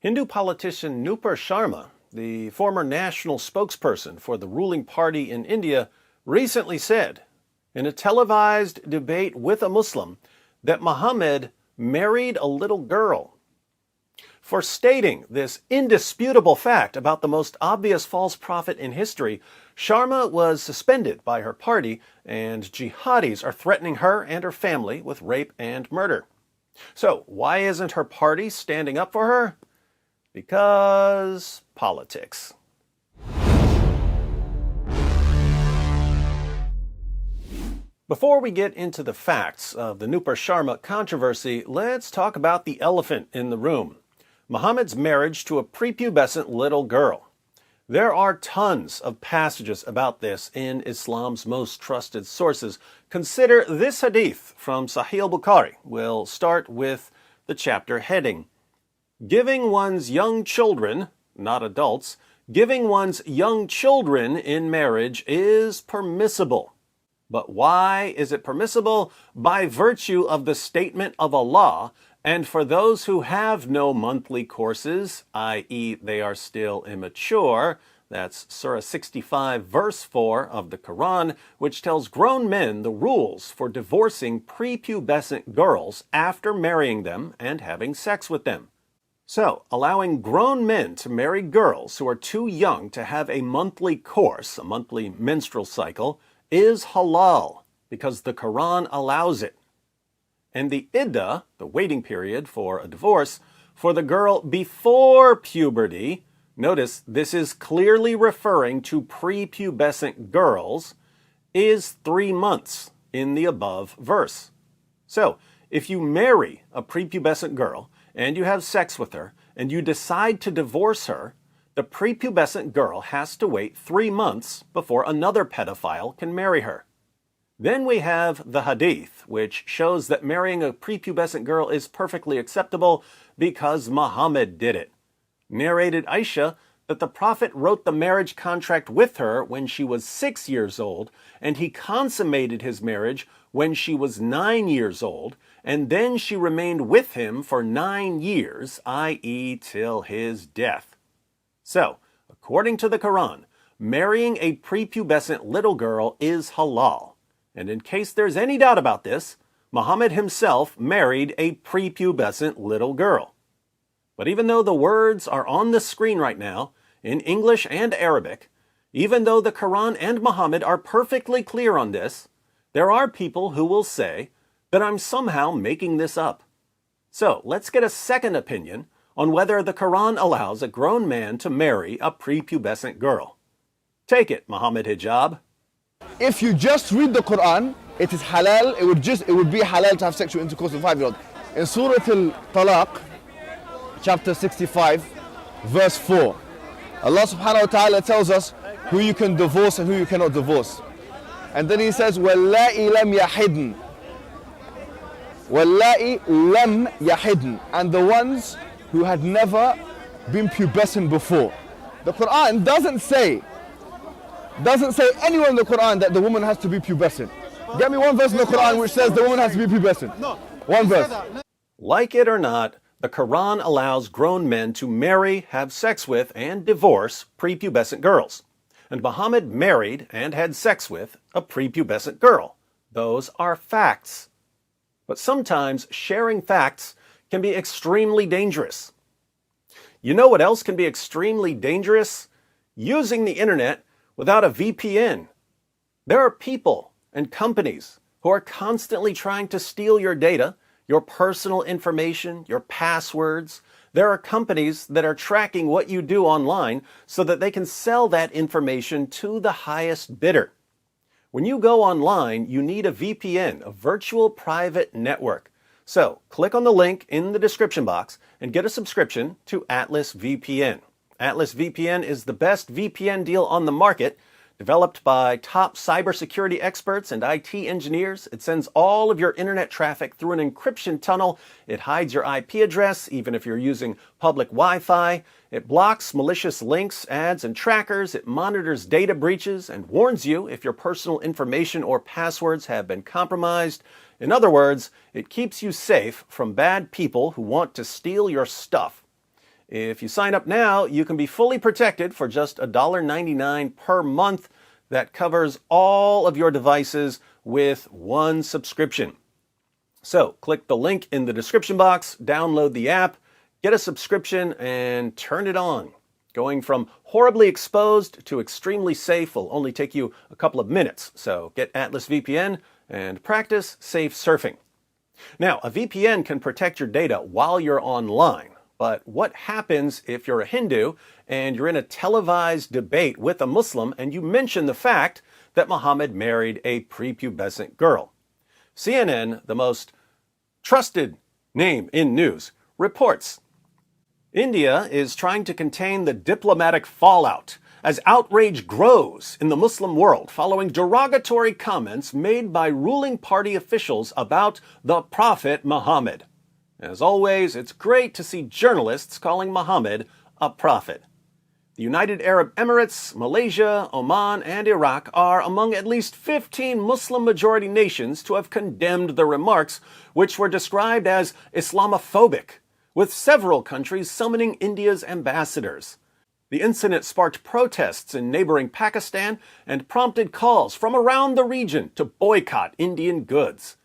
Hindu politician Nupur Sharma, the former national spokesperson for the ruling party in India, recently said in a televised debate with a Muslim that Muhammad married a little girl. For stating this indisputable fact about the most obvious false prophet in history, Sharma was suspended by her party, and jihadis are threatening her and her family with rape and murder. So, why isn't her party standing up for her? Because politics. Before we get into the facts of the Nupur Sharma controversy, let's talk about the elephant in the room: Muhammad's marriage to a prepubescent little girl. There are tons of passages about this in Islam's most trusted sources. Consider this hadith from Sahih al-Bukhari. We'll start with the chapter heading: Giving one's young children, not adults, giving one's young children in marriage is permissible. But why is it permissible? By virtue of the statement of Allah, and for those who have no monthly courses, i.e. they are still immature. That's Surah 65, verse 4 of the Quran, which tells grown men the rules for divorcing prepubescent girls after marrying them and having sex with them. So, allowing grown men to marry girls who are too young to have a monthly course, a monthly menstrual cycle, is halal because the Quran allows it. And the iddah, the waiting period for a divorce, for the girl before puberty, notice this is clearly referring to prepubescent girls, is 3 months in the above verse. So, if you marry a prepubescent girl and you have sex with her and you decide to divorce her, the prepubescent girl has to wait 3 months before another pedophile can marry her. Then we have the hadith, which shows that marrying a prepubescent girl is perfectly acceptable because Muhammad did it. Narrated Aisha that the Prophet wrote the marriage contract with her when she was 6 years old, and he consummated his marriage when she was 9 years old, and then she remained with him for 9 years, i.e. till his death. So, according to the Quran, marrying a prepubescent little girl is halal. And in case there's any doubt about this, Muhammad himself married a prepubescent little girl. But even though the words are on the screen right now, in English and Arabic, even though the Quran and Muhammad are perfectly clear on this, there are people who will say that I'm somehow making this up. So, let's get a second opinion on whether the Quran allows a grown man to marry a prepubescent girl. Take it, Muhammad Hijab. If you just read the Quran, it is halal. It would be halal to have sexual intercourse with a 5-year-old. In Surah Al-Talaq, chapter 65, verse 4, Allah subhanahu wa ta'ala tells us who you can divorce and who you cannot divorce. And then he says, وَاللَّائِ لَمْ يَحِدْنَ وَاللَّائِ لَمْ يَحِدْنَ, and the ones who had never been pubescent before. The Quran doesn't say anywhere in the Quran that the woman has to be pubescent. Get me one verse in the Quran which says the woman has to be pubescent. No. One verse. Like it or not, the Quran allows grown men to marry, have sex with, and divorce prepubescent girls. And Muhammad married and had sex with a prepubescent girl. Those are facts. But sometimes sharing facts can be extremely dangerous. You know what else can be extremely dangerous? Using the internet without a VPN. There are people and companies who are constantly trying to steal your data, your personal information, your passwords. There are companies that are tracking what you do online so that they can sell that information to the highest bidder. When you go online, you need a VPN, a virtual private network. So, click on the link in the description box and get a subscription to Atlas VPN. Atlas VPN is the best VPN deal on the market. Developed by top cybersecurity experts and IT engineers, it sends all of your internet traffic through an encryption tunnel. It hides your IP address, even if you're using public Wi-Fi. It blocks malicious links, ads, and trackers. It monitors data breaches and warns you if your personal information or passwords have been compromised. In other words, it keeps you safe from bad people who want to steal your stuff. If you sign up now, you can be fully protected for just $1.99 per month. That covers all of your devices with one subscription. So click the link in the description box, download the app, get a subscription, and turn it on. Going from horribly exposed to extremely safe will only take you a couple of minutes. So get Atlas VPN and practice safe surfing. Now, a VPN can protect your data while you're online. But what happens if you're a Hindu and you're in a televised debate with a Muslim and you mention the fact that Muhammad married a prepubescent girl? CNN, the most trusted name in news, reports India is trying to contain the diplomatic fallout as outrage grows in the Muslim world following derogatory comments made by ruling party officials about the Prophet Muhammad. As always, it's great to see journalists calling Muhammad a prophet. The United Arab Emirates, Malaysia, Oman, and Iraq are among at least 15 Muslim-majority nations to have condemned the remarks, which were described as Islamophobic, with several countries summoning India's ambassadors. The incident sparked protests in neighboring Pakistan and prompted calls from around the region to boycott Indian goods.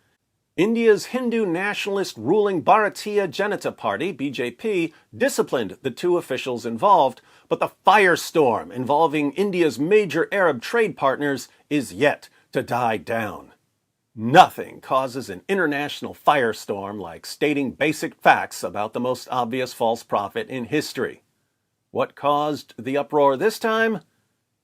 India's Hindu nationalist ruling Bharatiya Janata Party, BJP, disciplined the two officials involved, but the firestorm involving India's major Arab trade partners is yet to die down. Nothing causes an international firestorm like stating basic facts about the most obvious false prophet in history. What caused the uproar this time?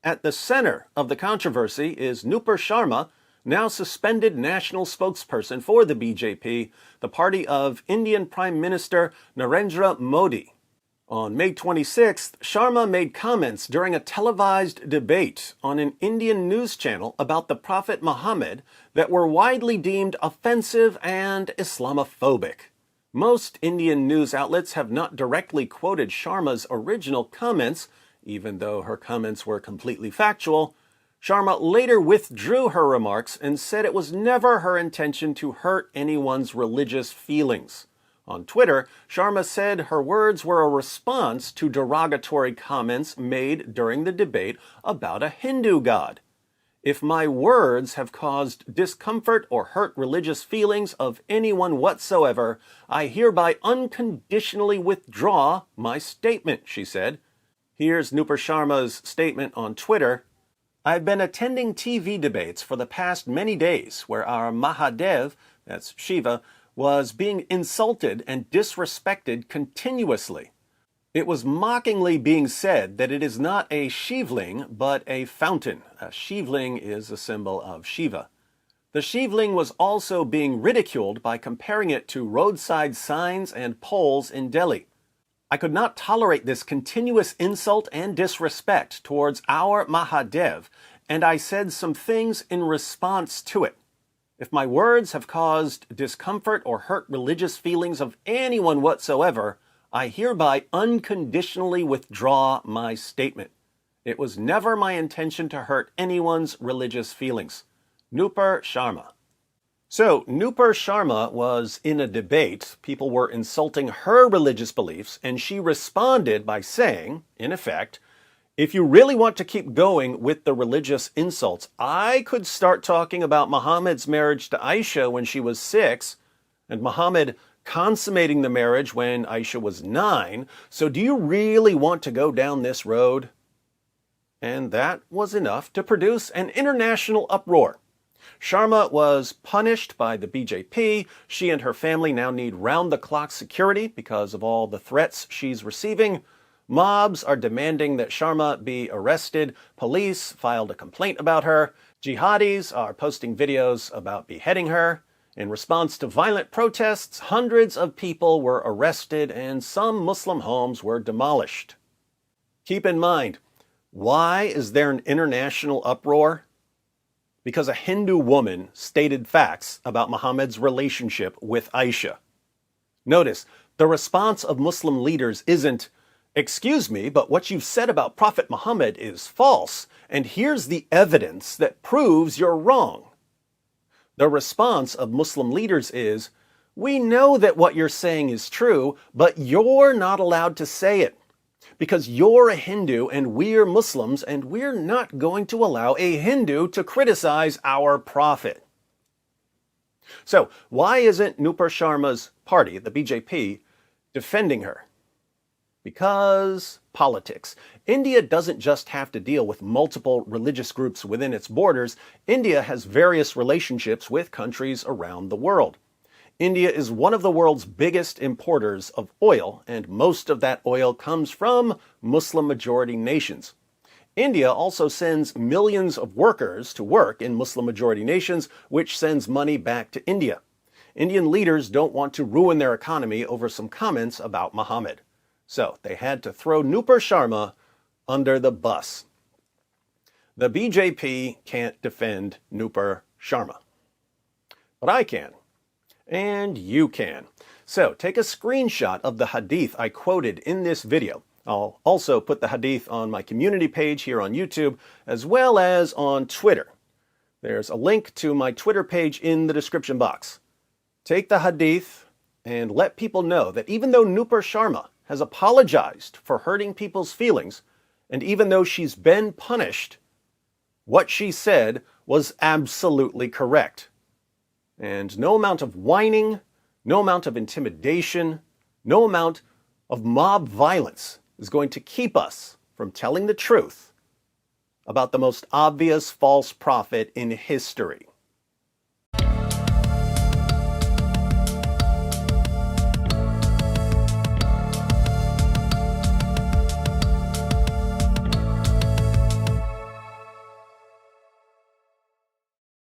At the center of the controversy is Nupur Sharma, now suspended national spokesperson for the BJP, the party of Indian Prime Minister Narendra Modi. On May 26th, Sharma made comments during a televised debate on an Indian news channel about the Prophet Muhammad that were widely deemed offensive and Islamophobic. Most Indian news outlets have not directly quoted Sharma's original comments, even though her comments were completely factual. Sharma later withdrew her remarks and said it was never her intention to hurt anyone's religious feelings. On Twitter, Sharma said her words were a response to derogatory comments made during the debate about a Hindu god. If my words have caused discomfort or hurt religious feelings of anyone whatsoever, I hereby unconditionally withdraw my statement, she said. Here's Nupur Sharma's statement on Twitter. I've been attending TV debates for the past many days where our Mahadev, that's Shiva, was being insulted and disrespected continuously. It was mockingly being said that it is not a Shivling, but a fountain. A Shivling is a symbol of Shiva. The Shivling was also being ridiculed by comparing it to roadside signs and poles in Delhi. I could not tolerate this continuous insult and disrespect towards our Mahadev, and I said some things in response to it. If my words have caused discomfort or hurt religious feelings of anyone whatsoever, I hereby unconditionally withdraw my statement. It was never my intention to hurt anyone's religious feelings. Nupur Sharma. So, Nupur Sharma was in a debate. People were insulting her religious beliefs, and she responded by saying, in effect, if you really want to keep going with the religious insults, I could start talking about Muhammad's marriage to Aisha when she was 6, and Muhammad consummating the marriage when Aisha was 9. So do you really want to go down this road? And that was enough to produce an international uproar. Sharma was punished by the BJP. She and her family now need round-the-clock security because of all the threats she's receiving. Mobs are demanding that Sharma be arrested. Police filed a complaint about her. Jihadis are posting videos about beheading her. In response to violent protests, hundreds of people were arrested and some Muslim homes were demolished. Keep in mind, why is there an international uproar? Because a Hindu woman stated facts about Muhammad's relationship with Aisha. Notice, the response of Muslim leaders isn't, excuse me, but what you've said about Prophet Muhammad is false, and here's the evidence that proves you're wrong. The response of Muslim leaders is, We know that what you're saying is true, but you're not allowed to say it. Because you're a Hindu and we're Muslims, and we're not going to allow a Hindu to criticize our prophet. So, why isn't Nupur Sharma's party, the BJP, defending her? Because politics. India doesn't just have to deal with multiple religious groups within its borders. India has various relationships with countries around the world. India is one of the world's biggest importers of oil, and most of that oil comes from Muslim-majority nations. India also sends millions of workers to work in Muslim-majority nations, which sends money back to India. Indian leaders don't want to ruin their economy over some comments about Muhammad. So they had to throw Nupur Sharma under the bus. The BJP can't defend Nupur Sharma. But I can. And you can. So take a screenshot of the hadith I quoted in this video. I'll also put the hadith on my community page here on YouTube, as well as on Twitter. There's a link to my Twitter page in the description box. Take the hadith and let people know that even though Nupur Sharma has apologized for hurting people's feelings, and even though she's been punished, what she said was absolutely correct. And no amount of whining, no amount of intimidation, no amount of mob violence is going to keep us from telling the truth about the most obvious false prophet in history.